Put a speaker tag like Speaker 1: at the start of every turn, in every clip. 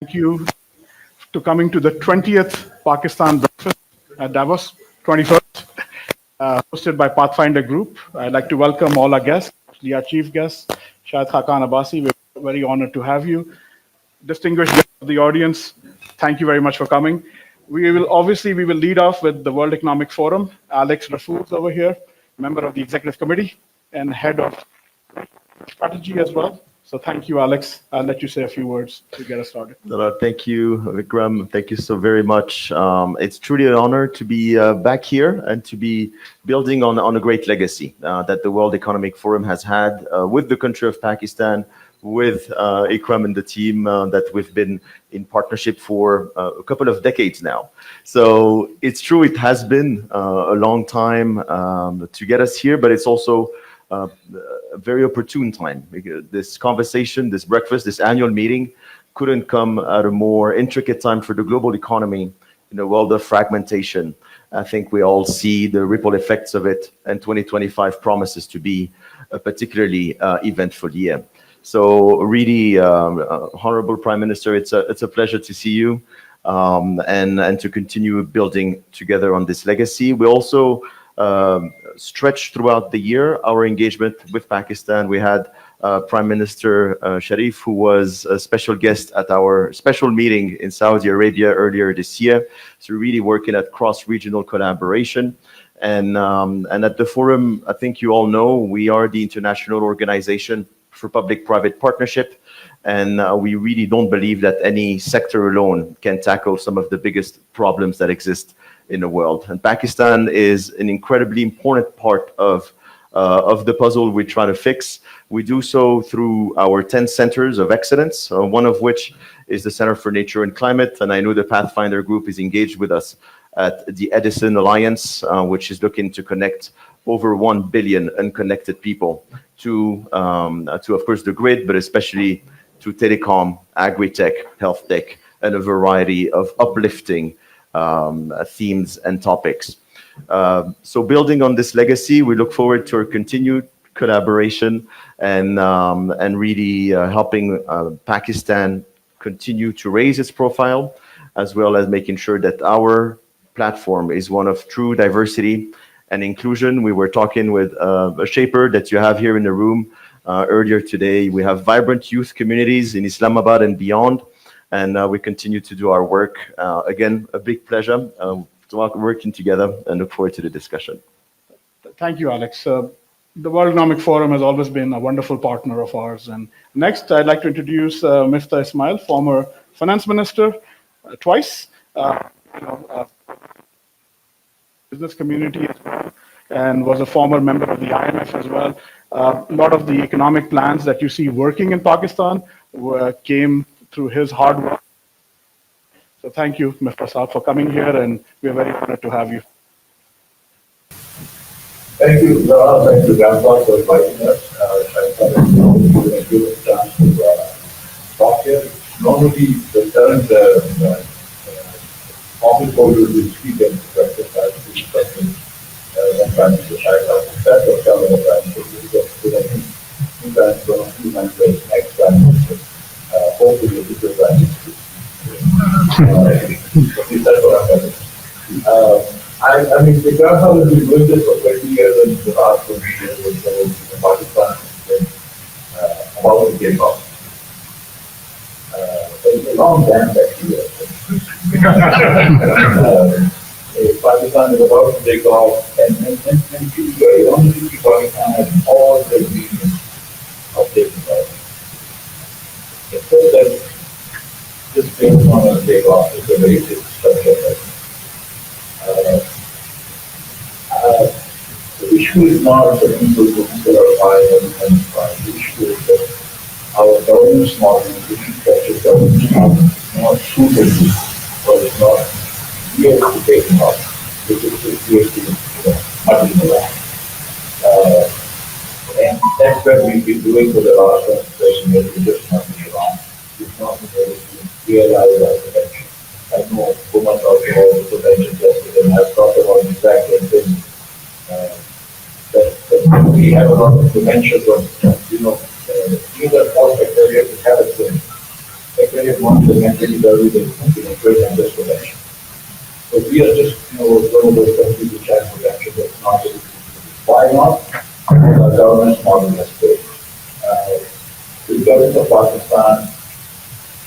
Speaker 1: Thank you to coming to the 20th Pakistan Breakfast at Davos, 21st, hosted by Pathfinder Group. I'd like to welcome all our guests, our chief guest, Shahid Khaqan Abbasi. We're very honored to have you. Distinguished guests of the audience, thank you very much for coming. We will lead off with the World Economic Forum. Alex Rasool's over here, member of the executive committee and head of strategy as well. So thank you, Alex. I'll let you say a few words to get us started.
Speaker 2: Thank you, Ikram. Thank you so very much. It's truly an honor to be back here and to be building on a great legacy that the World Economic Forum has had with the country of Pakistan, with Ikram and the team that we've been in partnership for a couple of decades now. So it's true, it has been a long time to get us here, but it's also a very opportune time. This conversation, this breakfast, this annual meeting couldn't come at a more intricate time for the global economy in a world of fragmentation. I think we all see the ripple effects of it, and 2025 promises to be a particularly eventful year. So really, Honorable Prime Minister, it's a pleasure to see you and to continue building together on this legacy. We also stretched throughout the year our engagement with Pakistan. We had Prime Minister Sharif, who was a special guest at our special meeting in Saudi Arabia earlier this year. So really working at cross-regional collaboration. And at the forum, I think you all know, we are the international organization for public-private partnership. And we really don't believe that any sector alone can tackle some of the biggest problems that exist in the world. And Pakistan is an incredibly important part of the puzzle we're trying to fix. We do so through our 10 centers of excellence, one of which is the Center for Nature and Climate. And I know the Pathfinder Group is engaged with us at the Edison Alliance, which is looking to connect over 1 billion unconnected people to of course, the grid, but especially to telecom, agri-tech, health tech, and a variety of uplifting themes and topics. So building on this legacy, we look forward to our continued collaboration and really helping Pakistan continue to raise its profile, as well as making sure that our platform is one of true diversity and inclusion. We were talking with a shaper that you have here in the room earlier today. We have vibrant youth communities in Islamabad and beyond. And we continue to do our work. Again, a big pleasure to working together and look forward to the discussion.
Speaker 1: Thank you, Alex. The World Economic Forum has always been a wonderful partner of ours. And next, I'd like to introduce Miftah Ismail, former finance minister twice, business community as well, and was a former member of the IMF as well. A lot of the economic plans that you see working in Pakistan came through his hard work. So thank you, Mr. Saab, for coming here, and we're very honored to have you.
Speaker 3: Thank you, Zarrar. Thank you, Grandpa, for inviting us. I thought it was a good chance to talk here. Normally, the current office holders will speak and breakfast as to something when Prime Minister Shahid Khaqan or Chairman Zarrar Sehgal. Two times, next Prime Minister. Hopefully, this is right. I mean, the grandfather has been doing this for 20 years and the last 20 years or so in Pakistan and about to take off. It's a long time actually. Pakistan is about to take off and very honestly, Pakistan has all the ingredients of taking off. Except that this thing is not going to take off. It's a very big structure. The issue is not the people who are buying and buying. The issue is that our governance model, the infrastructure governance model, is not suitable or is not geared to taking off, which is creating mud in the land. And that's what we've been doing for the last 20 years. We're just not being around. We've not been able to realize our potential. I know women talked about the potential yesterday, and I've talked about the fact that we have a lot of potential, but either all bacteria to have a thing. Bacteria get one, they can really value the trade and just protection. But we are just, one of those countries which has protection, but not really. Why not? Because our governance model has failed. The government of Pakistan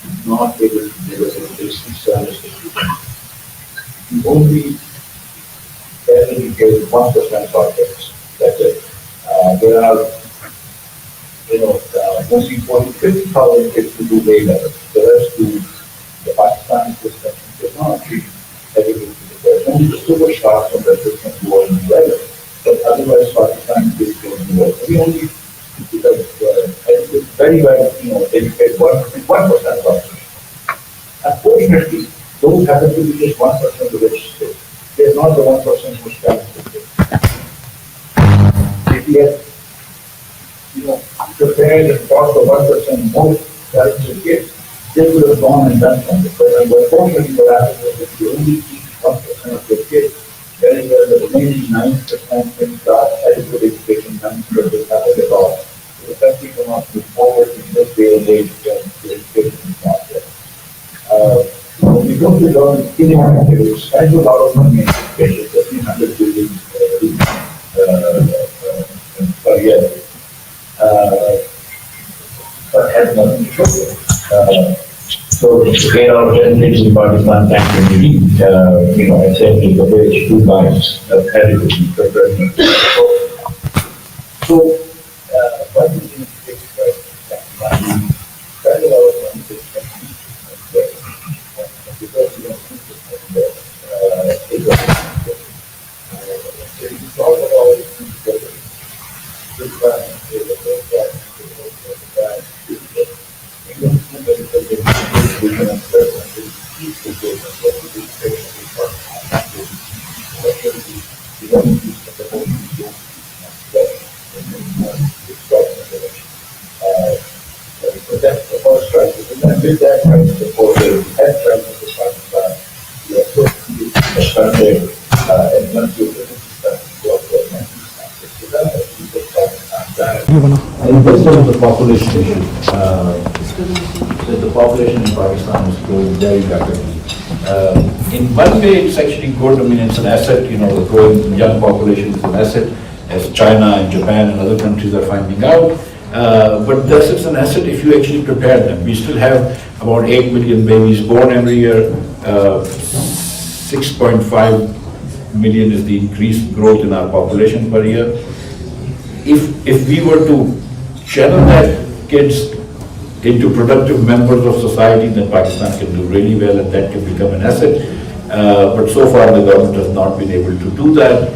Speaker 3: is not able to deliver basic services. You only educate 1% projects. That's it. There are, mostly 50,000 kids who do A levels. The rest do the Pakistani system does not treat education. There's only the superstars of the system who are in level, but otherwise Pakistani kids don't do well. We only very well, educate 1% population. Unfortunately, those happen to be just 1% of the rich states. They're not the 1% who's talented. If you had, prepared and taught the 1% most talented kids, they would have gone and done something. But unfortunately, what happens is if you only teach 1% of the kids, very well, the remaining 9% can start adequate education, 9% will happen at all. The country cannot move forward in this day and age when the education is not there. When we go to the government, they spend a lot of money in education, 1,300 billion per year. But has nothing to show for. So, again, our presentation in Pakistan can be, essentially the page 2 lines of adequacy for president. So, what do you think takes place? Spend a lot of money to spend because we don't think it's if you talk about this plan, that's the first crisis. And then with that crisis, before the head crisis of Pakistan, we are so expanded and once you visit in terms of the population issue, the population in Pakistan is growing very rapidly. In one way, it's actually good. I mean, it's an asset. The growing young population is an asset, as China and Japan and other countries are finding out. But this is an asset if you actually prepare them. We still have about 8 million babies born every year. 6.5 million is the increased growth in our population per year. If we were to channel that kids into productive members of society, then Pakistan can do really well and that can become an asset. But so far the government has not been able to do that.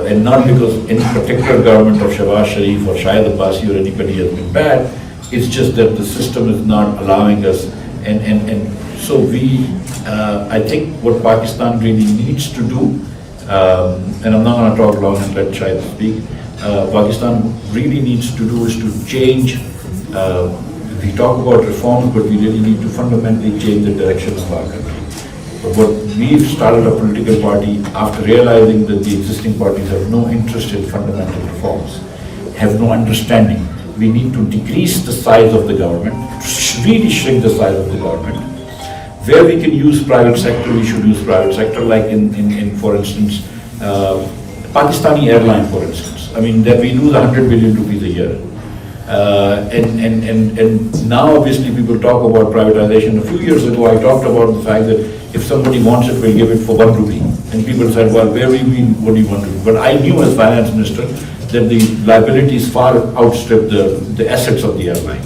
Speaker 3: And not because any particular government of Shahbaz Sharif or Shahid Abbasi or anybody has been bad, it's just that the system is not allowing us. And so I think what Pakistan really needs to do, and I'm not going to talk long and let Shahid speak, Pakistan really needs to do is to change, we talk about reforms, but we really need to fundamentally change the direction of our country. But we've started a political party after realizing that the existing parties have no interest in fundamental reforms, have no understanding. We need to decrease the size of the government, really shrink the size of the government. Where we can use private sector, we should use private sector, like in for instance, Pakistani airline, for instance. I mean, that we lose 100 billion rupees a year. And now obviously people talk about privatization. A few years ago, I talked about the fact that if somebody wants it, we'll give it for 1 rupee. And people said, well, where do you mean, what do you want to do? But I knew as finance minister that the liabilities far outstrip the assets of the airline.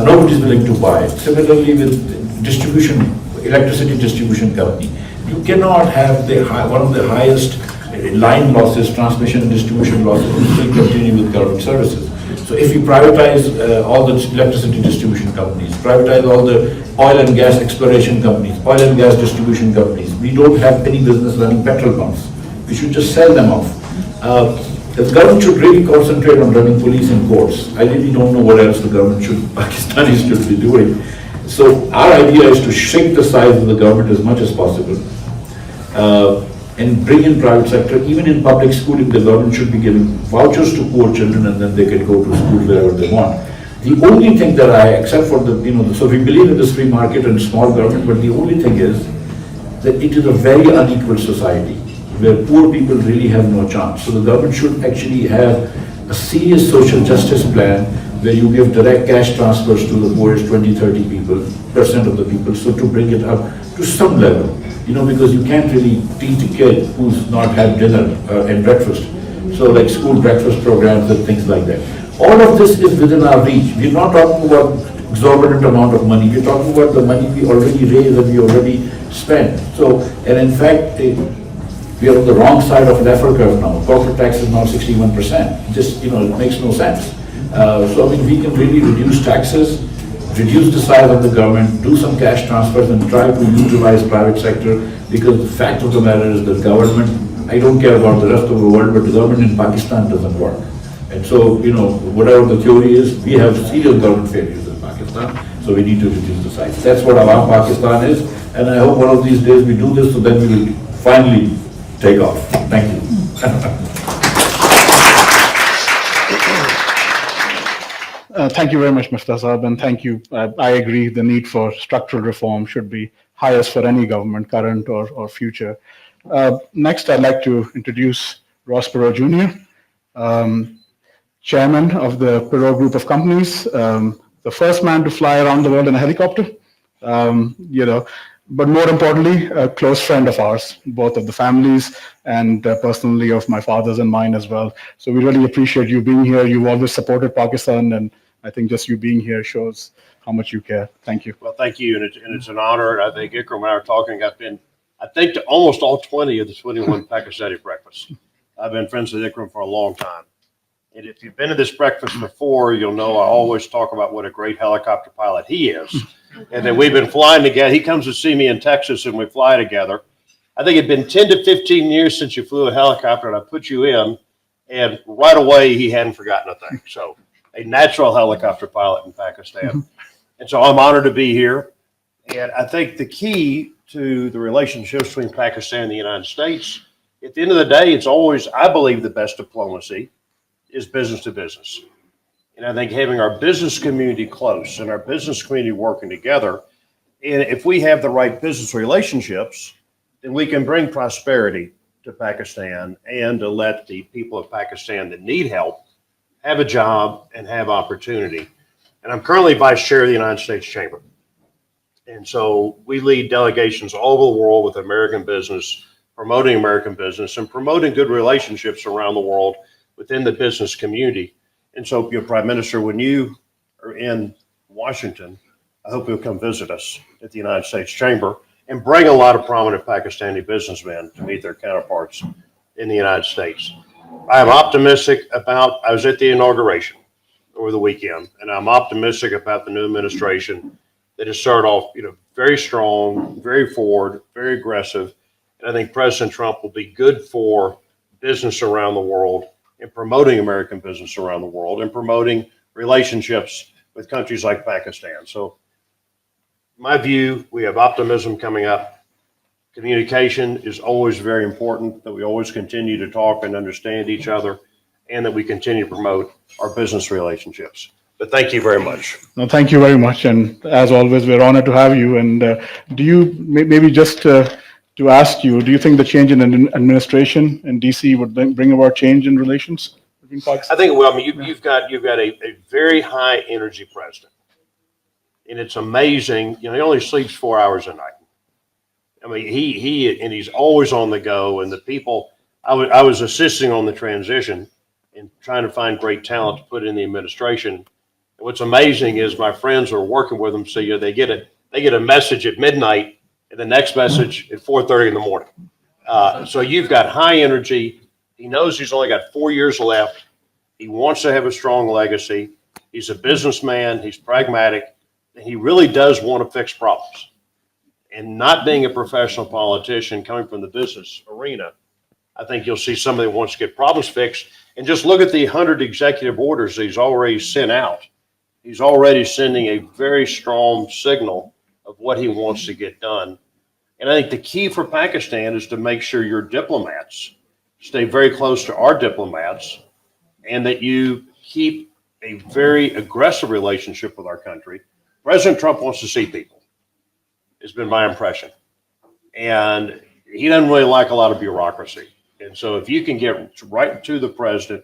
Speaker 3: Nobody's willing to buy it. Similarly with distribution, electricity distribution company, you cannot have one of the highest line losses, transmission and distribution losses, and still continue with government services. So if you privatize all the electricity distribution companies, privatize all the oil and gas exploration companies, oil and gas distribution companies, we don't have any business running petrol pumps. We should just sell them off. The government should really concentrate on running police and courts. I really don't know what else the government Pakistanis should be doing. So our idea is to shrink the size of the government as much as possible. And bring in private sector. Even in public schooling, the government should be giving vouchers to poor children and then they can go to school wherever they want.
Speaker 4: The only thing that except for so we believe in this free market and small government, but the only thing is that it is a very unequal society where poor people really have no chance. So the government should actually have a serious social justice plan where you give direct cash transfers to the poorest 20-30% of the people, so to bring it up to some level, because you can't really teach a kid who's not had dinner and breakfast. So like school breakfast programs and things like that. All of this is within our reach. We're not talking about exorbitant amount of money. We're talking about the money we already raised and we already spent. So, and in fact, we are on the wrong side of leffer curve now. Corporate tax is now 61%. Just, it makes no sense. So, I mean, we can really reduce taxes, reduce the size of the government, do some cash transfers and try to utilize private sector, because the fact of the matter is that government, I don't care about the rest of the world, but the government in Pakistan doesn't work. And so, whatever the theory is, we have serious government failures in Pakistan, so we need to reduce the size. That's what our Pakistan is, and I hope one of these days we do this, so then we will finally take off. Thank you.
Speaker 1: Thank you very much, Miftah Sahab, and thank you. I agree the need for structural reform should be highest for any government, current or future. Next, I'd like to introduce Ross Perot Jr., Chairman of the Perot Group of Companies, the first man to fly around the world in a helicopter, but more importantly, a close friend of ours, both of the families and personally of my father's and mine as well. So we really appreciate you being here. You've always supported Pakistan, and I think just you being here shows how much you care. Thank you.
Speaker 5: Well, thank you, and it's an honor. I think Ikram and I are talking. I've been, I think, to almost all 20 of the 21 Pakistani breakfasts. I've been friends with Ikram for a long time. And if you've been to this breakfast before, you'll know I always talk about what a great helicopter pilot he is. And then we've been flying together. He comes to see me in Texas and we fly together. I think it'd been 10 to 15 years since you flew a helicopter and I put you in, and right away he hadn't forgotten a thing. So a natural helicopter pilot in Pakistan. And so I'm honored to be here. And I think the key to the relationships between Pakistan and the United States, at the end of the day, it's always, I believe, the best diplomacy is business to business. And I think having our business community close and our business community working together, and if we have the right business relationships, then we can bring prosperity to Pakistan and to let the people of Pakistan that need help have a job and have opportunity. And I'm currently vice chair of the United States Chamber. And so we lead delegations all over the world with American business, promoting American business and promoting good relationships around the world within the business community. And so, Prime Minister, when you are in Washington, I hope you'll come visit us at the United States Chamber and bring a lot of prominent Pakistani businessmen to meet their counterparts in the United States. I am optimistic about, I was at the inauguration over the weekend, and I'm optimistic about the new administration that has started off, very strong, very forward, very aggressive. And I think President Trump will be good for business around the world and promoting American business around the world and promoting relationships with countries like Pakistan. So my view, we have optimism coming up. Communication is always very important, that we always continue to talk and understand each other, and that we continue to promote our business relationships. But thank you very much.
Speaker 1: No, thank you very much. And as always, we're honored to have you. And do you, maybe just to ask you, do you think the change in administration in DC would bring about change in relations between Pakistan?
Speaker 5: I think, well, I mean, you've got a very high energy president. And it's amazing, he only sleeps 4 hours a night. I mean, he's always on the go, and the people, I was assisting on the transition and trying to find great talent to put in the administration. And what's amazing is my friends are working with them, so they get a message at midnight and the next message at 4:30 in the morning. So you've got high energy. He knows he's only got 4 years left. He wants to have a strong legacy. He's a businessman. He's pragmatic. He really does want to fix problems. And not being a professional politician coming from the business arena, I think you'll see somebody that wants to get problems fixed. And just look at the 100 executive orders that he's already sent out. He's already sending a very strong signal of what he wants to get done. And I think the key for Pakistan is to make sure your diplomats stay very close to our diplomats, and that you keep a very aggressive relationship with our country. President Trump wants to see people. It's been my impression. And he doesn't really like a lot of bureaucracy. And so if you can get right to the president,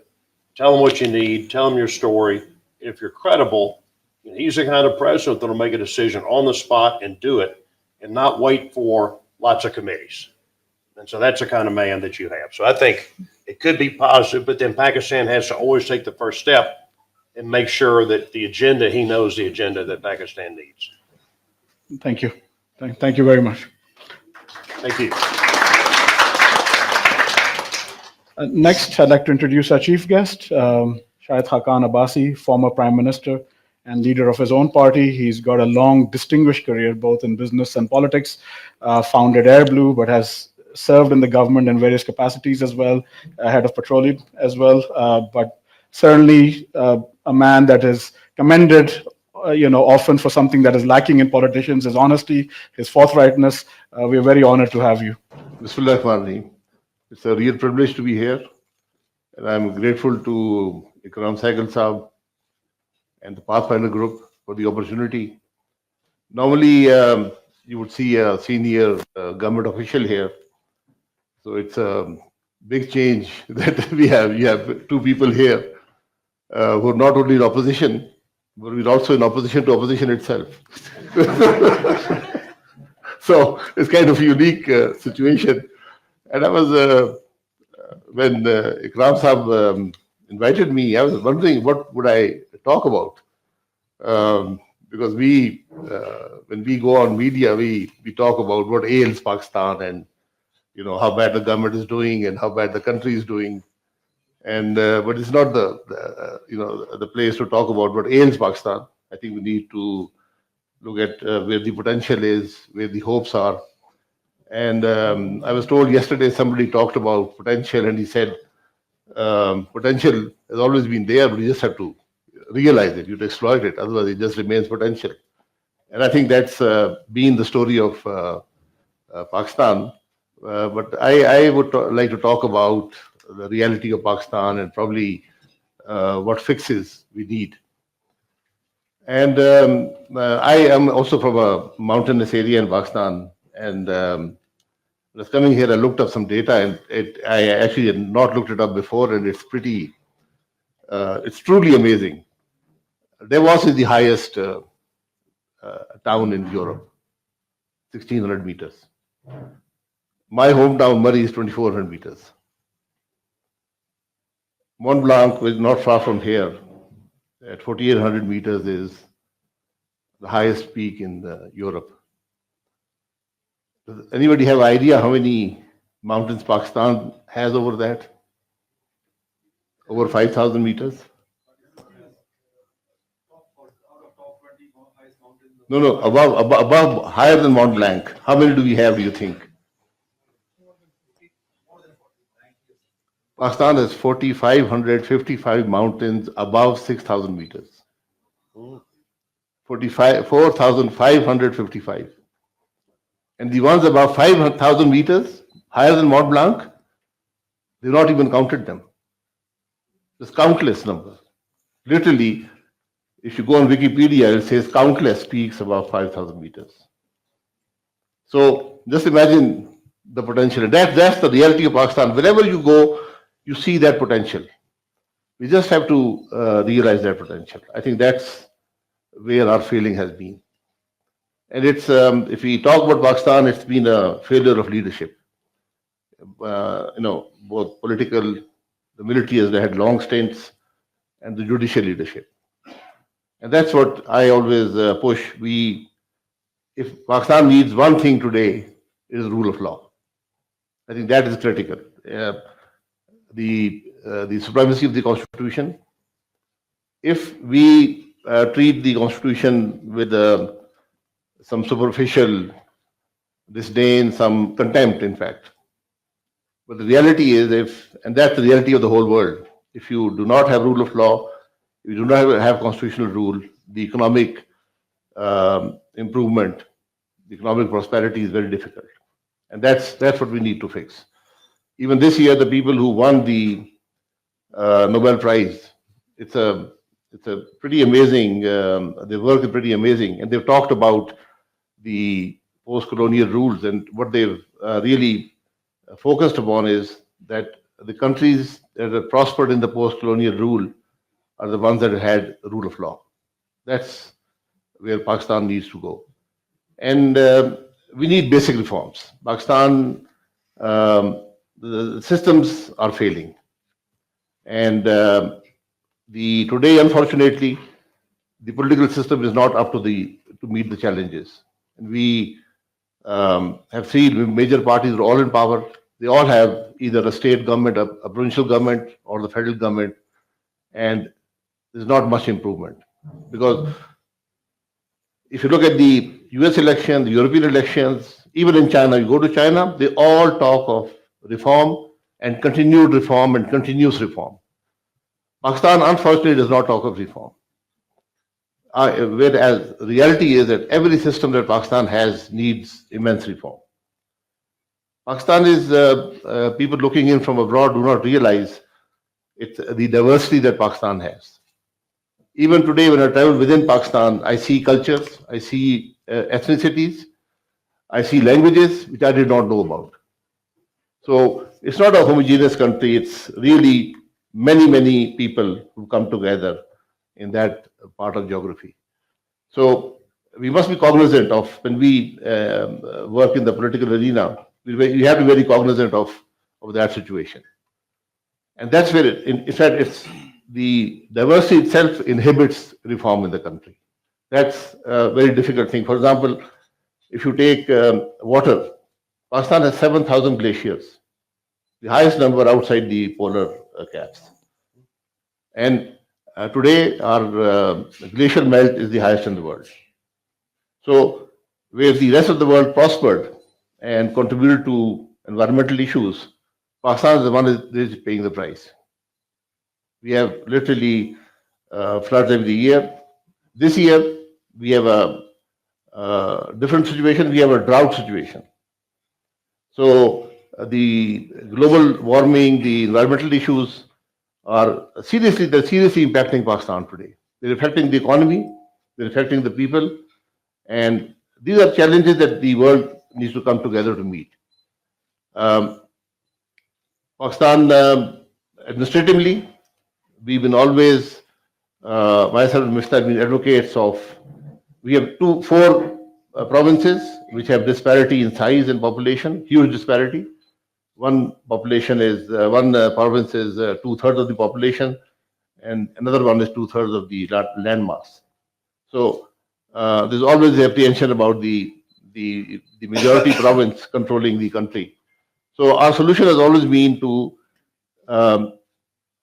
Speaker 5: tell him what you need, tell him your story. If you're credible, he's the kind of president that'll make a decision on the spot and do it and not wait for lots of committees. And so that's the kind of man that you have. So I think it could be positive, but then Pakistan has to always take the first step and make sure that the agenda, he knows the agenda that Pakistan needs.
Speaker 1: Thank you. Thank you very much.
Speaker 5: Thank you.
Speaker 1: Next, I'd like to introduce our chief guest, Shahid Khaqan Abbasi, former Prime Minister and leader of his own party. He's got a long, distinguished career, both in business and politics, founded AirBlue, but has served in the government in various capacities as well, head of petroleum as well, but certainly a man that is commended often for something that is lacking in politicians, his honesty, his forthrightness. We are very honored to have you.
Speaker 6: Bismillahirrahmanirrahim. It's a real privilege to be here, and I'm grateful to Ikram Sehgal Saab and the Pathfinder Group for the opportunity. Normally, you would see a senior government official here, so it's a big change that we have. You have two people here who are not only in opposition, but we're also in opposition to opposition itself. So it's kind of a unique situation. And I was, when Ikram Saab invited me, I was wondering what would I talk about. Because when we go on media, we talk about what ails Pakistan and, how bad the government is doing and how bad the country is doing. And but it's not the place to talk about what ails Pakistan. I think we need to look at where the potential is, where the hopes are. And I was told yesterday somebody talked about potential, and he said potential has always been there, but you just have to realize it, you have to exploit it, otherwise it just remains potential. And I think that's been the story of Pakistan. But I would like to talk about the reality of Pakistan and probably what fixes we need. And I am also from a mountainous area in Pakistan, and was coming here, I looked up some data, and I actually had not looked it up before, and it's pretty, it's truly amazing. Davos is the highest town in Europe, 1,600 meters. My hometown, Murray, is 2,400 meters. Mont Blanc, which is not far from here, at 4,800 meters, is the highest peak in Europe. Does anybody have idea how many mountains Pakistan has over that? Over 5,000 meters? No, above, higher than Mont Blanc. How many do we have, do you think? Pakistan has 4,555 mountains above 6,000 meters. 4,555. And the ones above 5,000 meters, higher than Mont Blanc, they've not even counted them. There's countless numbers. Literally, if you go on Wikipedia, it says countless peaks above 5,000 meters. So just imagine the potential. That's the reality of Pakistan. Wherever you go, you see that potential. We just have to realize that potential. I think that's where our failing has been. And it's, if we talk about Pakistan, it's been a failure of leadership. Both political, the military has had long stints, and the judicial leadership. And that's what I always push. If Pakistan needs one thing today, it is rule of law. I think that is critical. The supremacy of the Constitution. If we treat the Constitution with some superficial disdain, some contempt, in fact. But the reality is, and that's the reality of the whole world, if you do not have rule of law, if you do not have constitutional rule, the economic improvement, the economic prosperity is very difficult. And that's what we need to fix. Even this year, the people who won the Nobel Prize, it's a It's a pretty amazing, their work is pretty amazing. And they've talked about the post-colonial rules, and what they've really focused upon is that the countries that have prospered in the post-colonial rule are the ones that had rule of law. That's where Pakistan needs to go. And we need basic reforms. Pakistan, the systems are failing. And today, unfortunately, the political system is not up to meet the challenges. And we have seen major parties are all in power. They all have either a state government, a provincial government, or the federal government, and there's not much improvement. Because if you look at the US election, the European elections, even in China, you go to China, they all talk of reform and continued reform and continuous reform. Pakistan, unfortunately, does not talk of reform. Whereas the reality is that every system that Pakistan has needs immense reform. Pakistan is, people looking in from abroad do not realize it's the diversity that Pakistan has. Even today, when I travel within Pakistan, I see cultures, I see ethnicities, I see languages which I did not know about. So it's not a homogeneous country, it's really many, many people who come together in that part of geography. So we must be cognizant of, when we work in the political arena, we have to be very cognizant of that situation. And that's where, in fact, it's the diversity itself inhibits reform in the country. That's a very difficult thing. For example, if you take water, Pakistan has 7,000 glaciers, the highest number outside the polar caps. And today, our glacial melt is the highest in the world. So, where the rest of the world prospered and contributed to environmental issues, Pakistan is the one that is paying the price. We have literally floods every year. This year, we have a different situation. We have a drought situation. So, the global warming, the environmental issues are seriously impacting Pakistan today. They're affecting the economy, they're affecting the people, and these are challenges that the world needs to come together to meet. Pakistan, administratively, we've been always, myself and Miftah have been advocates of, we have four provinces which have disparity in size and population, huge disparity. One province is 2/3 of the population, and another one is 2/3 of the land mass. So there's always the apprehension about the majority province controlling the country. So our solution has always been to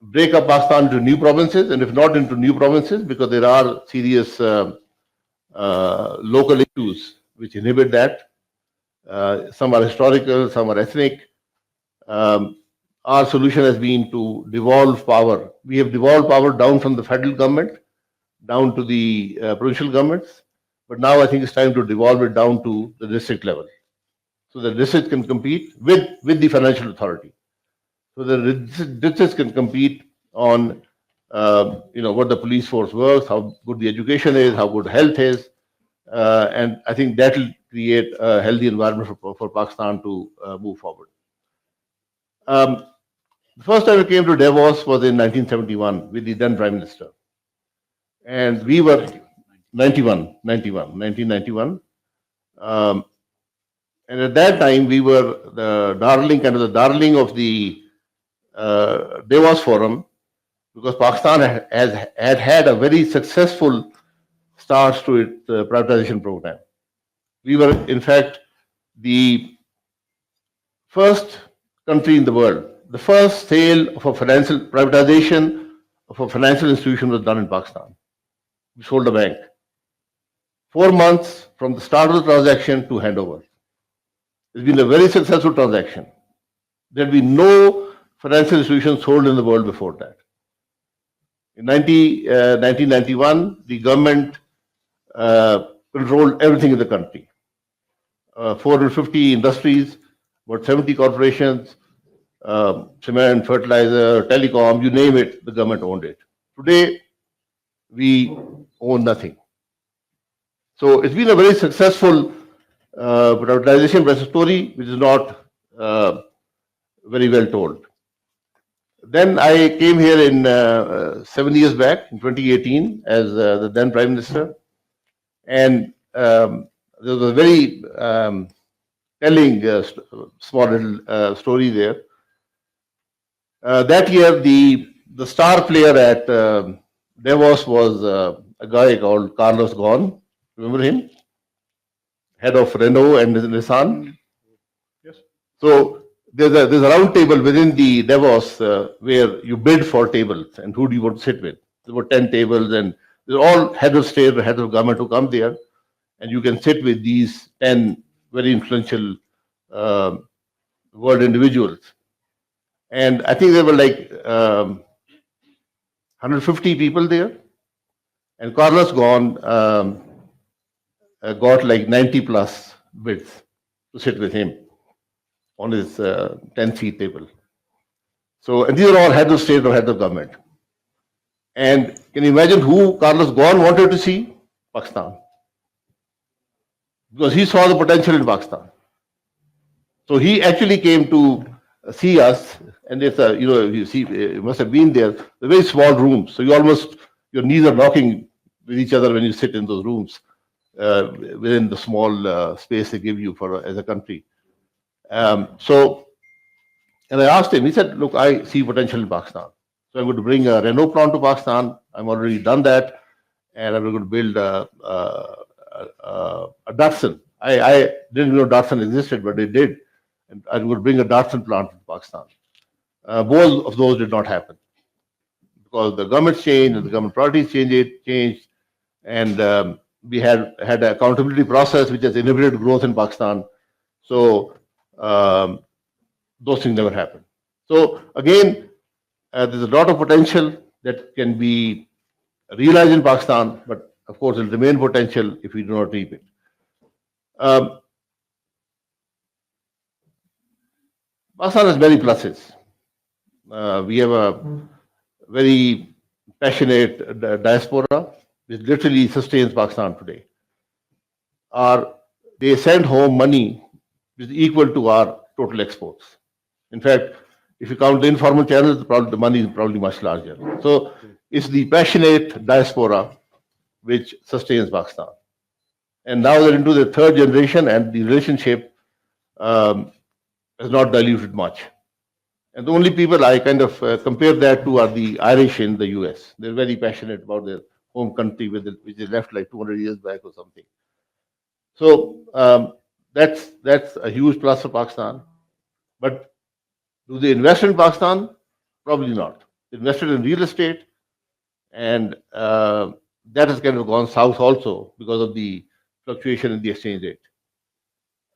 Speaker 6: break up Pakistan into new provinces, and if not into new provinces, because there are serious local issues which inhibit that. Some are historical, some are ethnic. Our solution has been to devolve power. We have devolved power down from the federal government down to the provincial governments, but now I think it's time to devolve it down to the district level, so the district can compete with the financial authority. So the districts can compete on what the police force works, how good the education is, how good health is, and I think that will create a healthy environment for Pakistan to move forward. The first time we came to Davos was in 1971 with the then Prime Minister. And we were 1991. And at that time, we were the darling of the Davos Forum, because Pakistan had a very successful start to its privatization program. We were, in fact, the first country in the world. The first sale of a privatization of a financial institution was done in Pakistan. We sold a bank. 4 months from the start of the transaction to handover. It's been a very successful transaction. There had been no financial institution sold in the world before that. In 1991, the government controlled everything in the country. 450 industries, about 70 corporations, cement, fertilizer, telecom, you name it, the government owned it. Today, we own nothing. So it's been a very successful privatization, but it's a story which is not very well told. Then I came here in 7 years back in 2018 as the then Prime Minister, and there was a very telling small little story there. That year, the star player at Davos was a guy called Carlos Ghosn. Remember him? Head of Renault and Nissan.
Speaker 1: Yes.
Speaker 6: So there's a round table within the Davos where you bid for tables and who do you want to sit with. There were 10 tables and they're all head of state or head of government who come there, and you can sit with these 10 very influential world individuals. And I think there were like 150 people there, and Carlos Ghosn got like 90 plus bids to sit with him on his 10-seat table. So, and these are all heads of state or heads of government. And can you imagine who Carlos Ghosn wanted to see? Pakistan. Because he saw the potential in Pakistan. So he actually came to see us, and it's a, you see, you must have been there. They're very small rooms, so your knees are knocking with each other when you sit in those rooms within the small space they give you as a country. So, and I asked him. He said, "Look, I see potential in Pakistan, so I'm going to bring a Renault plant to Pakistan. I'm already done that, and I'm going to build a Datsun. I didn't know Datsun existed, but they did. And I would bring a Datsun plant to Pakistan. Both of those did not happen because the government changed and the government priorities changed, and we had an accountability process which has inhibited growth in Pakistan. So those things never happened. So again, there's a lot of potential that can be realized in Pakistan, but of course, it will remain potential if we do not reap it. Pakistan has many pluses. We have a very passionate diaspora which literally sustains Pakistan today. They send home money which is equal to our total exports. In fact, if you count the informal channels, the money is probably much larger. So it's the passionate diaspora which sustains Pakistan. And now they're into the third generation, and the relationship has not diluted much. And the only people I kind of compare that to are the Irish in the US. They're very passionate about their home country, which they left like 200 years back or something. So that's a huge plus for Pakistan. But do they invest in Pakistan? Probably not. They invested in real estate, and that has kind of gone south also because of the fluctuation in the exchange rate.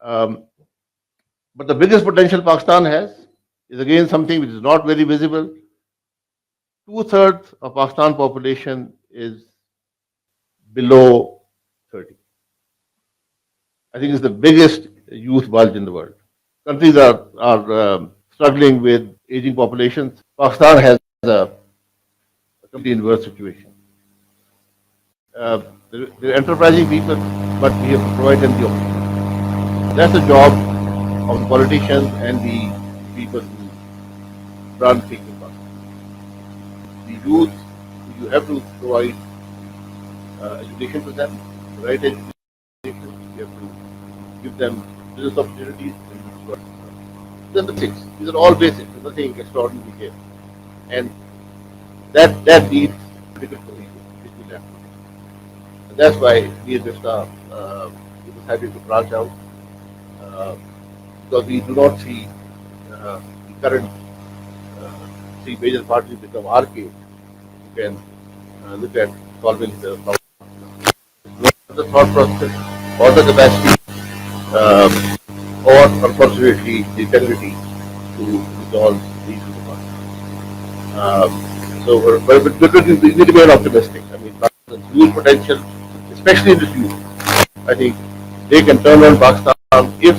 Speaker 6: But the biggest potential Pakistan has is again something which is not very visible. 2/3 of Pakistan population is below 30. I think it's the biggest youth bulge in the world. Countries are struggling with aging populations. Pakistan has a completely inverse situation. They're enterprising people, but we have to provide them the opportunity. That's the job of the politicians and the people who run things in Pakistan. The youth, you have to provide education to them, the right education. You have to give them business opportunities. These are the things. These are all basic. There's nothing extraordinary here. And that needs political cohesion, which we left. And that's why we as Miftah decided to branch out, because we do not see the current three major parties become arcade. You can look at solving the problem. The thought process or the capacity or unfortunately the integrity to resolve these problems. But we need to be optimistic. I mean, Pakistan's huge potential, especially in this youth. I think they can turn on Pakistan if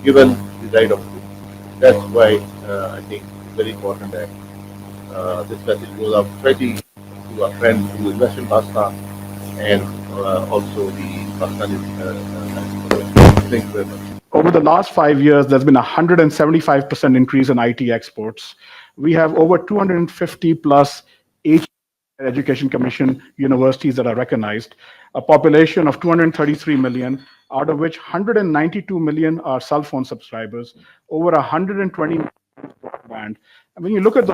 Speaker 6: given the right opportunity. That's why I think it's very important that this message goes out, especially to to our friends who invest in Pakistan and also the Pakistani diaspora. Thank you very much.
Speaker 1: Over the last 5 years, there's been a 175% increase in IT exports. We have over 250 plus Education Commission universities that are recognized, a population of 233 million, out of which 192 million are cell phone subscribers, over 120 million broadband. And when you look at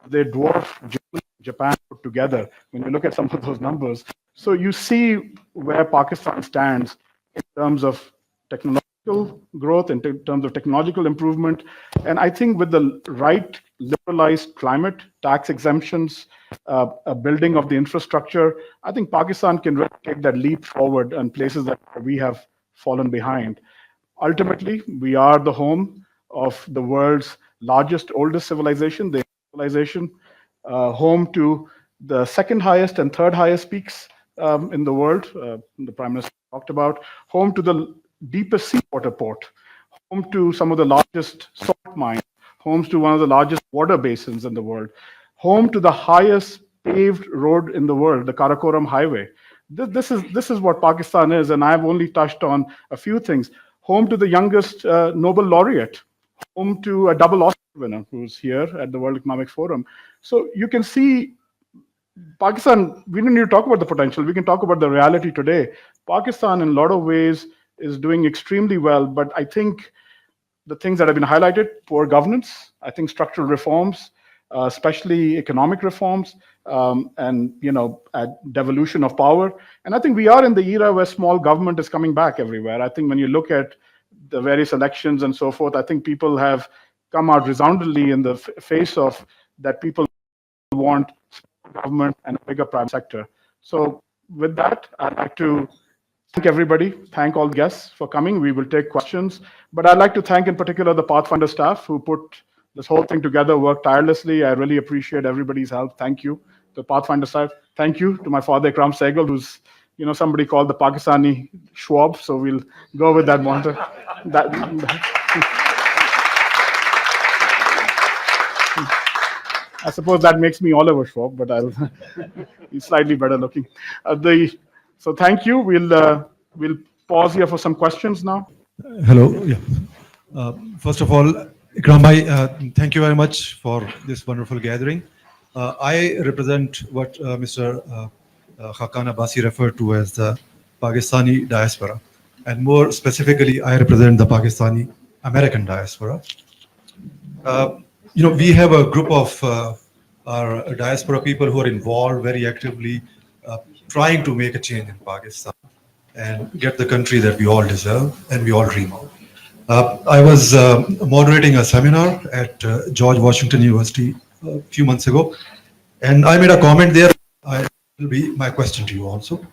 Speaker 1: they dwarf Germany and Japan put together, when you look at some of those numbers. So you see where Pakistan stands in terms of technological growth, in terms of technological improvement. And I think with the right liberalized climate, tax exemptions, a building of the infrastructure, I think Pakistan can really take that leap forward in places that we have fallen behind. Ultimately, we are the home of the world's largest, oldest civilization, the civilization, home to the second highest and third highest peaks in the world, the Prime Minister talked about, home to the deepest seawater port, home to some of the largest salt mines, homes to one of the largest water basins in the world, home to the highest paved road in the world, the Karakoram Highway. This is what Pakistan is, and I've only touched on a few things. Home to the youngest Nobel laureate, home to a double Oscar winner who's here at the World Economic Forum. So you can see Pakistan, we don't need to talk about the potential, we can talk about the reality today. Pakistan, in a lot of ways, is doing extremely well, but I think the things that have been highlighted, poor governance, I think structural reforms, especially economic reforms, and devolution of power. And I think we are in the era where small government is coming back everywhere. I think when you look at the various elections and so forth, I think people have come out resoundingly in the face of that people want government and a bigger private sector. So with that, I'd like to thank everybody, thank all guests for coming. We will take questions, but I'd like to thank in particular the Pathfinder staff who put this whole thing together, worked tirelessly. I really appreciate everybody's help. Thank you to Pathfinder staff. Thank you to my father, Ikram Sehgal, who's somebody called the Pakistani Schwab, so we'll go with that monitor. I suppose that makes me Oliver Schwab, but he's slightly better looking. So thank you. We'll pause here for some questions now.
Speaker 7: Hello. Yeah. First of all, Ikram bhai, thank you very much for this wonderful gathering. I represent what Mr. Khaqan Abbasi referred to as the Pakistani diaspora, and more specifically, I represent the Pakistani American diaspora. We have a group of our diaspora people who are involved very actively, trying to make a change in Pakistan and get the country that we all deserve and we all dream of. I was moderating a seminar at George Washington University a few months ago, and I made a comment there. It will be my question to you also.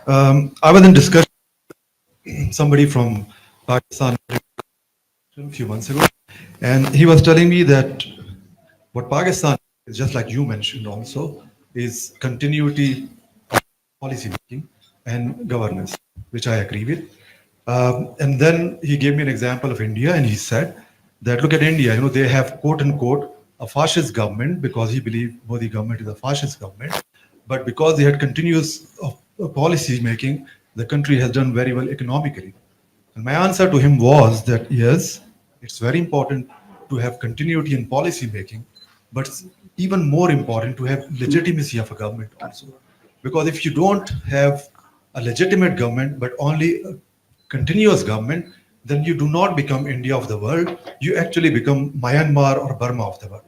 Speaker 7: I was in discussion with somebody from Pakistan a few months ago, and he was telling me that what Pakistan is, just like you mentioned also, is continuity of policy making and governance, which I agree with. And then he gave me an example of India, and he said that look at India, they have quote unquote a fascist government because he believed Modi government is a fascist government, but because they had continuous policy making, the country has done very well economically. And my answer to him was that yes, it's very important to have continuity in policy making, but it's even more important to have legitimacy of a government also. Because if you don't have a legitimate government, but only a continuous government, then you do not become India of the world. You actually become Myanmar or Burma of the world.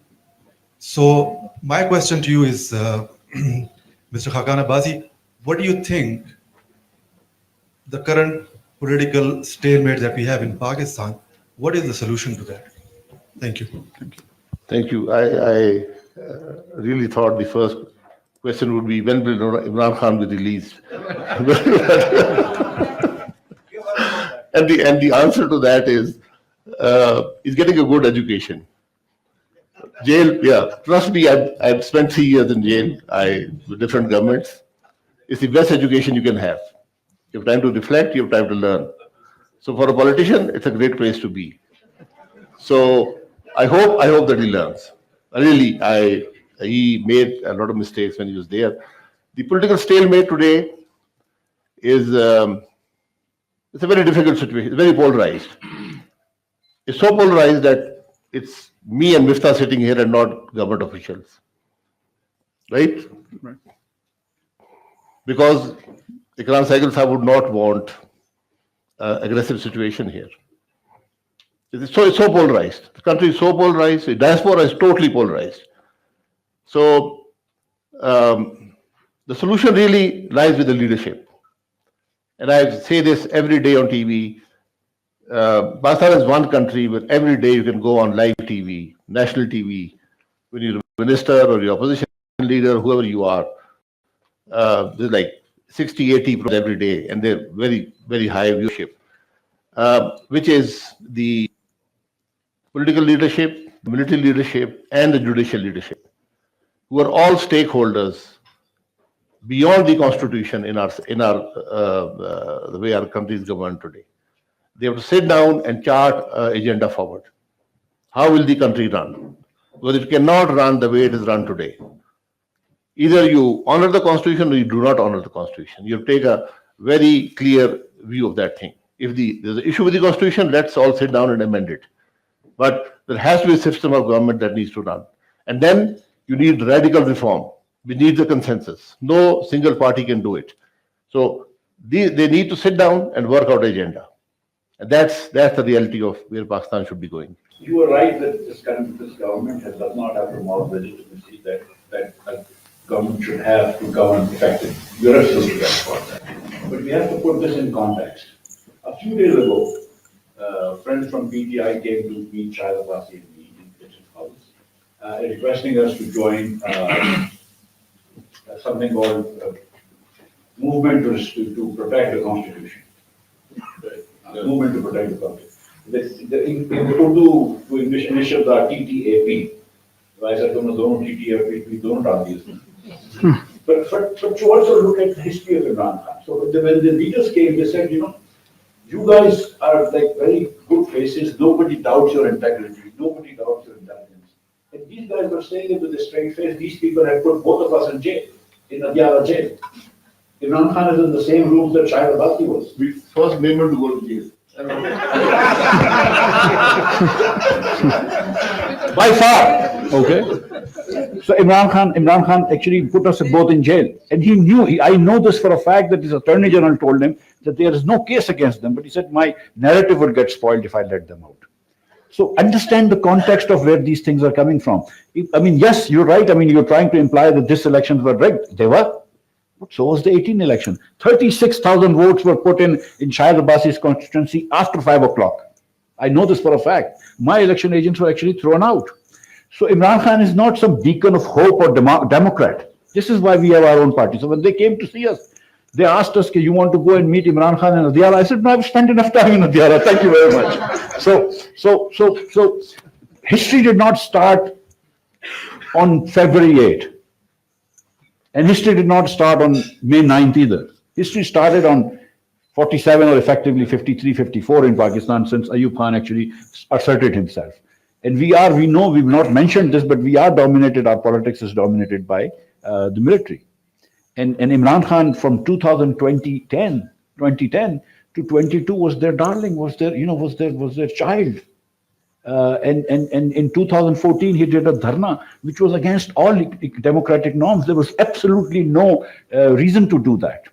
Speaker 7: So my question to you is, Mr. Khaqan Abbasi, what do you think the current political stalemate that we have in Pakistan, what is the solution to that? Thank you.
Speaker 1: Thank you.
Speaker 6: Thank you. I really thought the first question would be, when will Imran Khan be released? and the answer to that is, he's getting a good education. Jail, yeah. Trust me, I've spent 3 years in jail. With different governments. It's the best education you can have. You have time to reflect. You have time to learn. So for a politician, it's a great place to be. So I hope that he learns. Really, he made a lot of mistakes when he was there. The political stalemate today is it's a very difficult situation. It's very polarized. It's so polarized that it's me and Miftah sitting here and not government officials, right?
Speaker 1: Right.
Speaker 6: Because Ikram Sehgal sahab would not want aggressive situation here. It's so polarized. The country is so polarized. The diaspora is totally polarized. So the solution really lies with the leadership. And I say this every day on TV. Pakistan is one country where every day you can go on live TV, national TV, when you're a minister or your opposition leader, whoever you are. There's like 60, 80 programs every day, and they're very, very high viewership, which is the political leadership, the military leadership, and the judicial leadership, who are all stakeholders beyond the constitution in the way our country is governed today. They have to sit down and chart an agenda forward. How will the country run? Because it cannot run the way it is run today. Either you honor the constitution or you do not honor the constitution. You take a very clear view of that thing. If there's an issue with the constitution, let's all sit down and amend it. But there has to be a system of government that needs to run. And then you need radical reform. We need the consensus. No single party can do it. So they need to sit down and work out an agenda. And that's the reality of where Pakistan should be going.
Speaker 4: You are right that this government does not have the moral legitimacy that a government should have to govern effectively. You're absolutely right about that. But we have to put this in context. A few days ago, friends from PTI came to meet Shahid Abbasi and me in his house, requesting us to join something called movement to protect the constitution. Movement to protect the constitution. In Urdu to English initials are TTAP. So I said, no, TTAP, we don't have these. But you also look at the history of Imran Khan. So when the leaders came, they said, you guys are like very good faces. Nobody doubts your integrity. Nobody doubts your intelligence. And these guys were saying it with a straight face. These people had put both of us in jail, in Adiala jail. Imran Khan is in the same room that Shahid Abbasi was.
Speaker 6: We first name him to go to jail.
Speaker 8: By far, okay. So Imran Khan actually put us both in jail, and he knew. I know this for a fact that his attorney general told him that there is no case against them, but he said my narrative would get spoiled if I let them out. So understand the context of where these things are coming from. I mean, yes, you're right. I mean, you're trying to imply that these elections were rigged. They were. So was the 18 election. 36,000 votes were put in Shahid Abbasi's constituency after 5 o'clock. I know this for a fact. My election agents were actually thrown out. So Imran Khan is not some beacon of hope or Democrat. This is why we have our own party. So when they came to see us, they asked us, you want to go and meet Imran Khan in Adiala? I said, no, I've spent enough time in Adiala. Thank you very much. So history did not start on February 8. And history did not start on May 9th either. History started on 47 or effectively 53, 54 in Pakistan since Ayub Khan actually asserted himself. And we know we've not mentioned this, but we are dominated, our politics is dominated by the military. And Imran Khan from 2010 to 22 was their darling, was their child. And in 2014, he did a dharna, which was against all democratic norms. There was absolutely no reason to do that.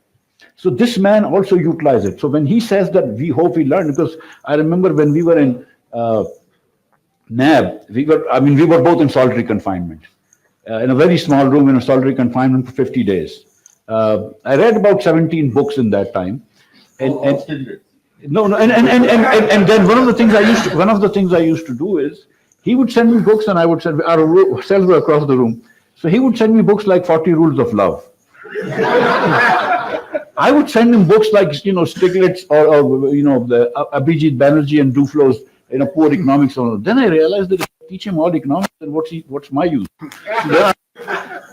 Speaker 8: So this man also utilized it. So when he says that we hope we learn, because I remember when we were in NAB, we were both in solitary confinement, in a very small room in a solitary confinement for 50 days. I read about 17 books in that time. And then one of the things I used to do is he would send me books and I would send our cells were across the room. So he would send me books like 40 Rules of Love. I would send him books like Stiglitz or the Abhijit Banerjee and Duflo's Poor Economics. Then I realized that if I teach him all economics, then what's my use?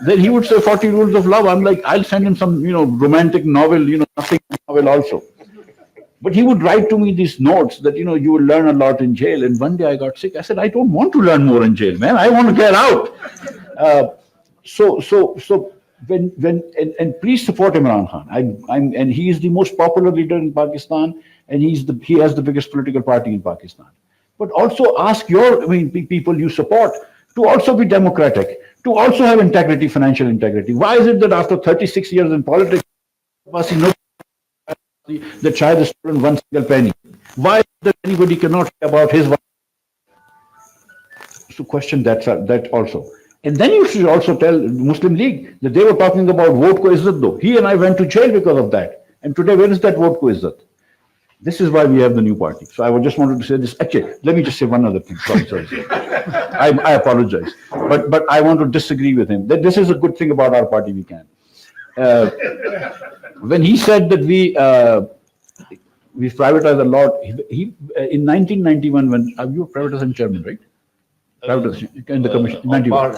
Speaker 8: Then he would say 40 Rules of Love. I'm like, I'll send him some romantic novel, nothing novel also. But he would write to me these notes that, you will learn a lot in jail. And one day I got sick. I said, I don't want to learn more in jail, man. I want to get out. So when please support Imran Khan. And he is the most popular leader in Pakistan, and he has the biggest political party in Pakistan. But also ask your, people you support to also be democratic, to also have integrity, financial integrity. Why is it that after 36 years in politics, that Shahid has stolen one single penny? Why is it that anybody cannot say about his? To question that also. And then you should also tell Muslim League that they were talking about vote ko izzat do. He and I went to jail because of that. And today, where is that vote ko izzat? This is why we have the new party. So I just wanted to say this. Actually, let me just say one other thing. Sorry. I apologize. But I want to disagree with him. That this is a good thing about our party, we can. When he said that we privatized a lot, he in 1991, when you were privatization chairman, right? Privatization in the commission. 91.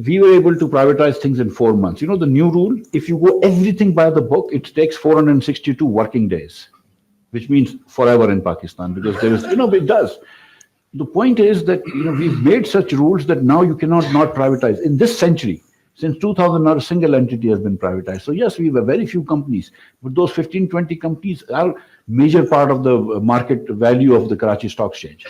Speaker 8: We were able to privatize things in 4 months. You know the new rule? If you go everything by the book, it takes 462 working days, which means forever in Pakistan, because there is, it does. The point is that, we've made such rules that now you cannot not privatize. In this century, since 2000, not a single entity has been privatized. So yes, we have very few companies, but those 15, 20 companies are major part of the market value of the Karachi Stock Exchange.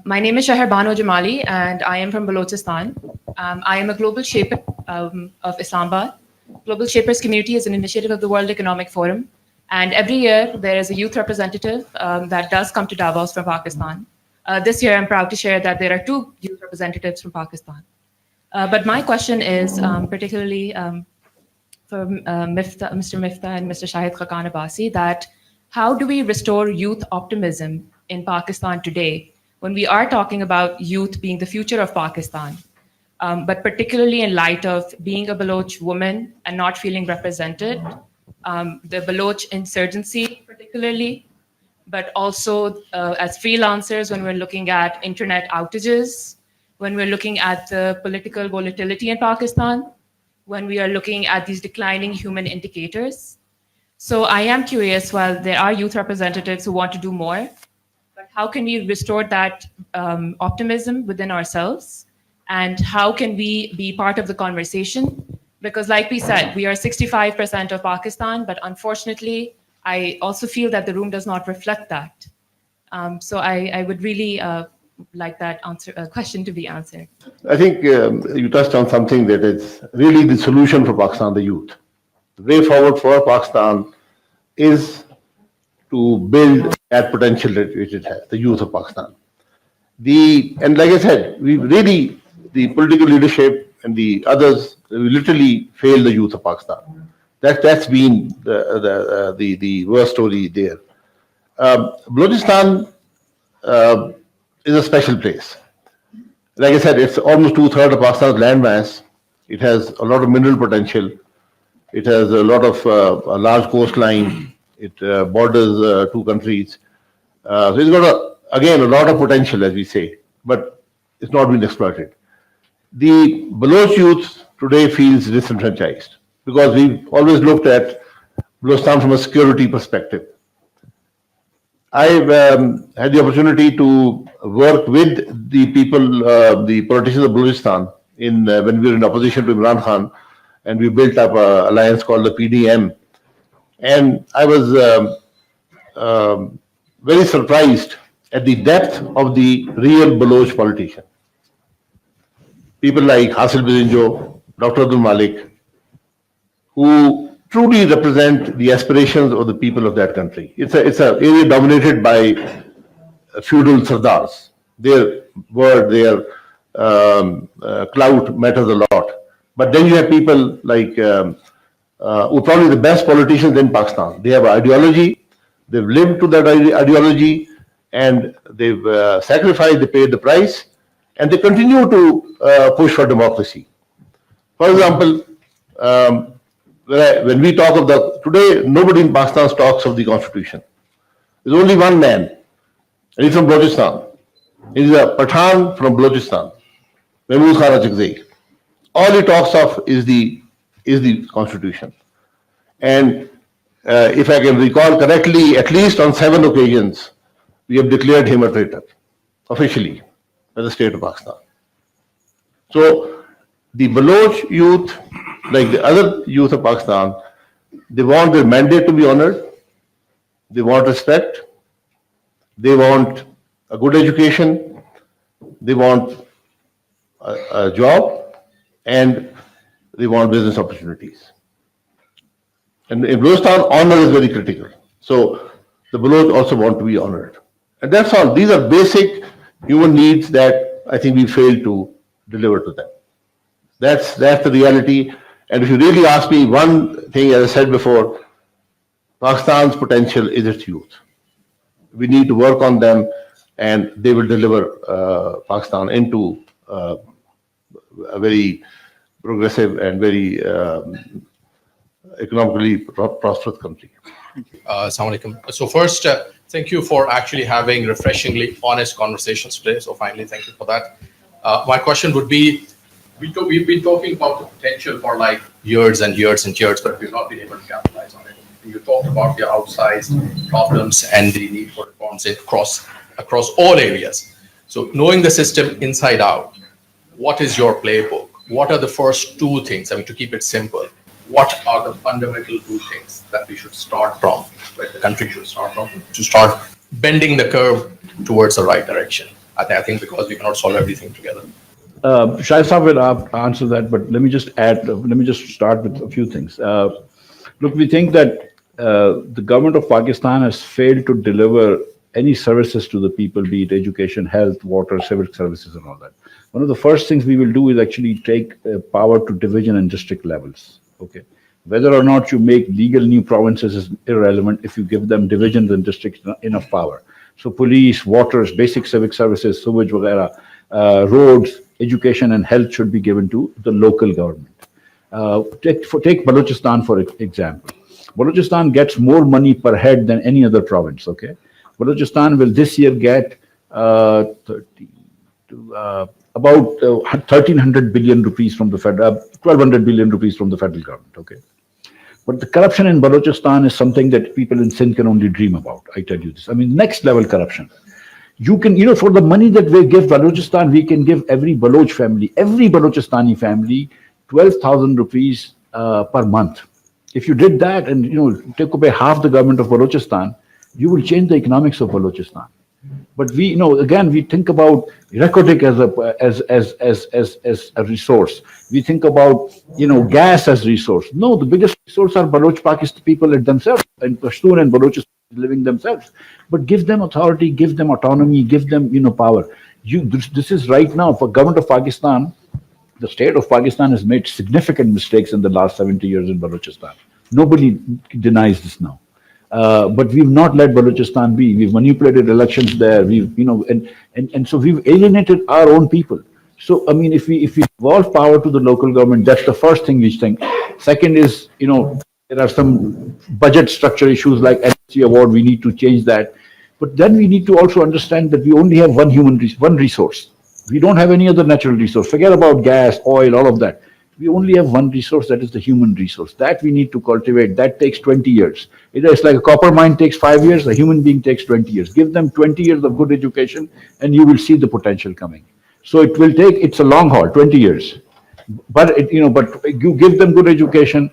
Speaker 9: My name is Shahid Khaqan Abbasi, and I am from Balochistan. I am a global shaper of Islamabad. Global Shapers Community is an initiative of the World Economic Forum. And every year, there is a youth representative that does come to Davos from Pakistan. This year, I'm proud to share that there are 2 youth representatives from Pakistan. But my question is particularly for Mr. Miftah and Mr. Shahid Khaqan Abbasi, that how do we restore youth optimism in Pakistan today when we are talking about youth being the future of Pakistan, but particularly in light of being a Baloch woman and not feeling represented, the Baloch insurgency particularly, but also as freelancers when we're looking at internet outages, when we're looking at the political volatility in Pakistan, when we are looking at these declining human indicators. So I am curious, while there are youth representatives who want to do more, but how can we restore that optimism within ourselves? And how can we be part of the conversation? Because like we said, we are 65% of Pakistan, but unfortunately, I also feel that the room does not reflect that. So I would really like that question to be answered.
Speaker 6: I think you touched on something that is really the solution for Pakistan, the youth. The way forward for Pakistan is to build that potential that which it has, the youth of Pakistan. And like I said, we really, the political leadership and the others, we literally failed the youth of Pakistan. That's been the worst story there. Balochistan is a special place. Like I said, it's almost 2/3 of Pakistan's landmass. It has a lot of mineral potential. It has a lot of a large coastline. It borders 2 countries. So it's got, again, a lot of potential, as we say, but it's not been exploited. The Baloch youth today feels disenfranchised because we've always looked at Balochistan from a security perspective. I've had the opportunity to work with the people, the politicians of Balochistan when we were in opposition to Imran Khan, and we built up an alliance called the PDM. And I was very surprised at the depth of the real Baloch politician. People like Hasil Bizinjo, Dr. Abdul Malik, who truly represent the aspirations of the people of that country. It's an area dominated by feudal sardars. Their word, their clout matters a lot. But then you have people like who are probably the best politicians in Pakistan. They have ideology, they've lived to that ideology, and they've sacrificed, they paid the price, and they continue to push for democracy. For example, when we talk of today, nobody in Pakistan talks of the constitution. There's only one man, and he's from Balochistan. He's a Pathan from Balochistan, Mahmood Khan Achakzai. All he talks of is the constitution. And if I can recall correctly, at least on 7 occasions, we have declared him a traitor, officially, by the state of Pakistan. So the Baloch youth, like the other youth of Pakistan, they want their mandate to be honored. They want respect. They want a good education. They want a job, and they want business opportunities. And in Balochistan, honor is very critical. So the Baloch also want to be honored. And that's all. These are basic human needs that I think we failed to deliver to them. That's the reality. And if you really ask me one thing, as I said before, Pakistan's potential is its youth. We need to work on them, and they will deliver Pakistan into a very progressive and very economically prosperous country.
Speaker 10: Assalamu alaikum. So first, thank you for actually having refreshingly honest conversations today. So finally, thank you for that. My question would be, we've been talking about the potential for like years and years and years, but we've not been able to capitalize on it. You talked about the outsized problems and the need for reforms across all areas. So knowing the system inside out, what is your playbook? What are the first two things? I mean, to keep it simple, what are the fundamental two things that we should start from, where the country should start from, to start bending the curve towards the right direction? I think because we cannot solve everything together.
Speaker 8: Shahid Saab will answer that, but let me just start with a few things. Look, we think that the government of Pakistan has failed to deliver any services to the people, be it education, health, water, civic services, and all that. One of the first things we will do is actually take power to division and district levels. Okay, whether or not you make legal new provinces is irrelevant if you give them divisions and districts enough power. So police, waters, basic civic services, sewage, roads, education, and health should be given to the local government. Take Balochistan for example. Balochistan gets more money per head than any other province. Okay, Balochistan will this year get about 1,300 billion rupees from the federal, 1,200 billion rupees from the federal government. Okay, but the corruption in Balochistan is something that people in Sindh can only dream about. I tell you this. I mean, next level corruption. You can, for the money that we give Balochistan, we can give every Baloch family, every Balochistan family, 12,000 rupees per month. If you did that and take away half the government of Balochistan, you will change the economics of Balochistan. But we, again, we think about Rekodik as a resource. We think about, gas as resource. No, the biggest resource are Baloch Pakistan people themselves, and Pashtun and Balochistan living themselves. But give them authority, give them autonomy, give them, power. This is right now for government of Pakistan. The state of Pakistan has made significant mistakes in the last 70 years in Balochistan. Nobody denies this now. But we've not let Balochistan be. We've manipulated elections there. And so we've alienated our own people. So, I mean, if we devolve power to the local government, that's the first thing we think. Second is, there are some budget structure issues like NC award. We need to change that. But then we need to also understand that we only have one resource. We don't have any other natural resource. Forget about gas, oil, all of that. We only have one resource, that is the human resource. That we need to cultivate. That takes 20 years. It's like a copper mine takes 5 years, a human being takes 20 years. Give them 20 years of good education and you will see the potential coming. So it's a long haul, 20 years. But you give them good education,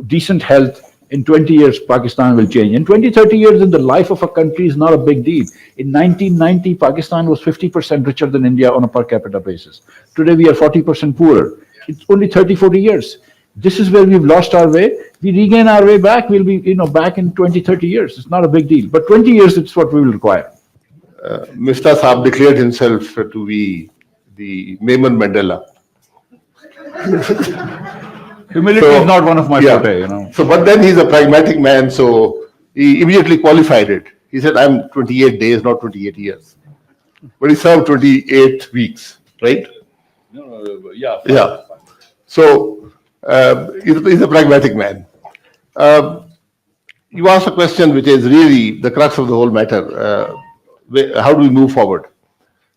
Speaker 8: decent health, in 20 years, Pakistan will change. In 20, 30 years in the life of a country is not a big deal. In 1990, Pakistan was 50% richer than India on a per capita basis. Today, we are 40% poorer. It's only 30, 40 years. This is where we've lost our way. We regain our way back. We'll be, back in 20, 30 years. It's not a big deal. But 20 years, it's what we will require.
Speaker 6: Miftah Saab declared himself to be the Maimon Mandela.
Speaker 8: Humility is not one of my forte,
Speaker 6: So, but then he's a pragmatic man, so he immediately qualified it. He said, I'm 28 days, not 28 years. But he served 28 weeks, right? Yeah. So, he's a pragmatic man. You asked a question which is really the crux of the whole matter. How do we move forward?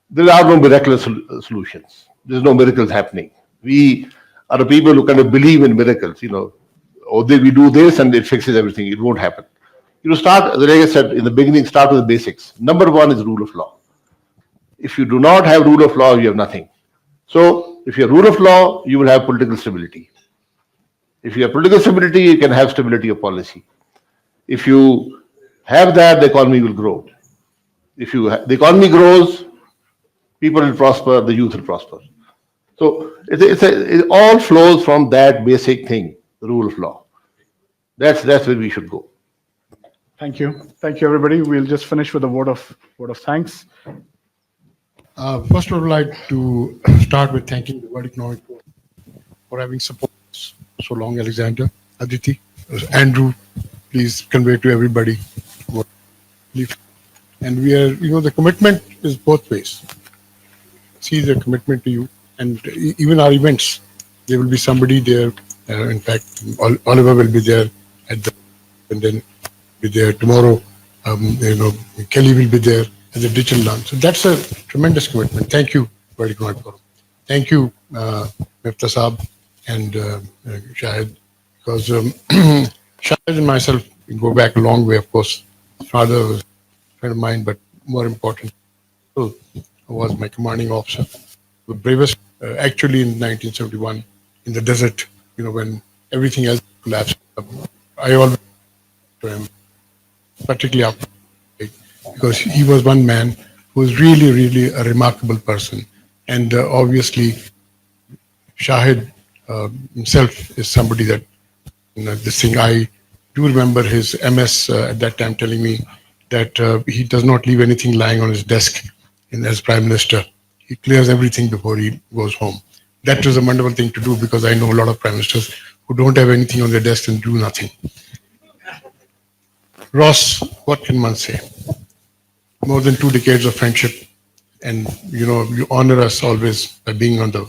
Speaker 6: There are no miraculous solutions. There's no miracles happening. We are the people who kind of believe in miracles, we do this and it fixes everything. It won't happen. Start, like I said in the beginning, start with the basics. Number one is rule of law. If you do not have rule of law, you have nothing. So If you have rule of law, you will have political stability. If you have political stability, you can have stability of policy. If you have that, the economy will grow. If the economy grows, people will prosper, the youth will prosper. So it all flows from that basic thing, the rule of law. That's where we should go.
Speaker 1: Thank you. Thank you, everybody. We'll just finish with a word of thanks.
Speaker 11: First, I would like to start with thanking the World Economic Forum for having supported us so long, Alexander, Aditi, Andrew. Please convey to everybody what we believe. And we are, the commitment is both ways. See the commitment to you, and even our events, there will be somebody there. In fact, Oliver will be there and then be there tomorrow. Kelly will be there at the digital lunch. So that's a tremendous commitment. Thank you, World Economic Forum. Thank you, Miftah Saab and Shahid, because Shahid and myself go back a long way, of course. His father was a friend of mine, but more important, was my commanding officer, the bravest, actually in 1971, in the desert, when everything else collapsed. I always to him, particularly after, because he was one man who was really, really a remarkable person. And obviously, Shahid himself is somebody that, this thing, I do remember his MS at that time telling me that he does not leave anything lying on his desk as Prime Minister. He clears everything before he goes home. That was a wonderful thing to do, because I know a lot of Prime Ministers who don't have anything on their desk and do nothing. Ross, what can one say? More than 2 decades of friendship, and you honor us always by being on the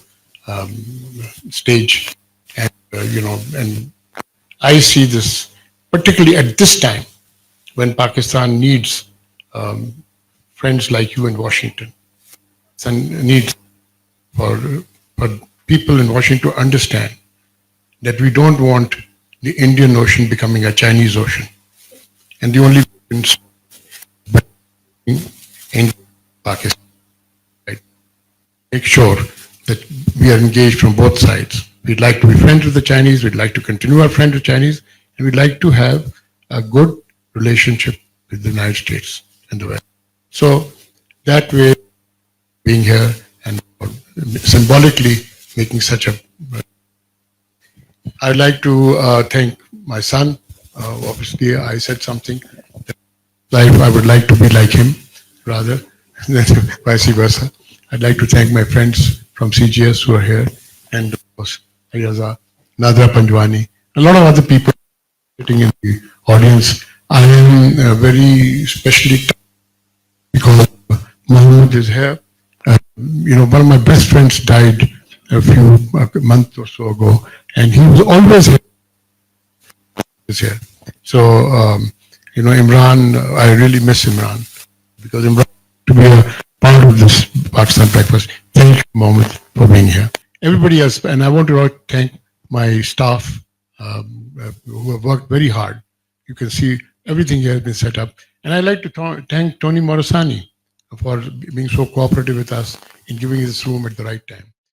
Speaker 11: stage, and and I see this particularly at this time when Pakistan needs friends like you in Washington, and needs for people in Washington to understand that we don't want the Indian Ocean becoming a Chinese Ocean, and the only in Pakistan, right? Make sure that we are engaged from both sides. We'd like to be friends with the Chinese, we'd like to continue our friends with Chinese, and we'd like to have a good relationship with the United States and the West. So that way, being here and symbolically making such a... I'd like to thank my son. Obviously, I said something. I would like to be like him, rather, than vice versa. I'd like to thank my friends from CGS who are here, and of course, Ayaza, Nadra Panjwani, a lot of other people sitting in the audience. I am very specially touched because Mohammed is here. One of my best friends died a month or so ago, and he was always here. So, Imran, I really miss Imran, because Imran, to be a part of this Pakistan breakfast. Thank you, Mohammed, for being here. Everybody else, and I want to thank my staff who have worked very hard. You can see everything here has been set up. And I'd like to thank Tony Morosani for being so cooperative with us in giving this room at the right time.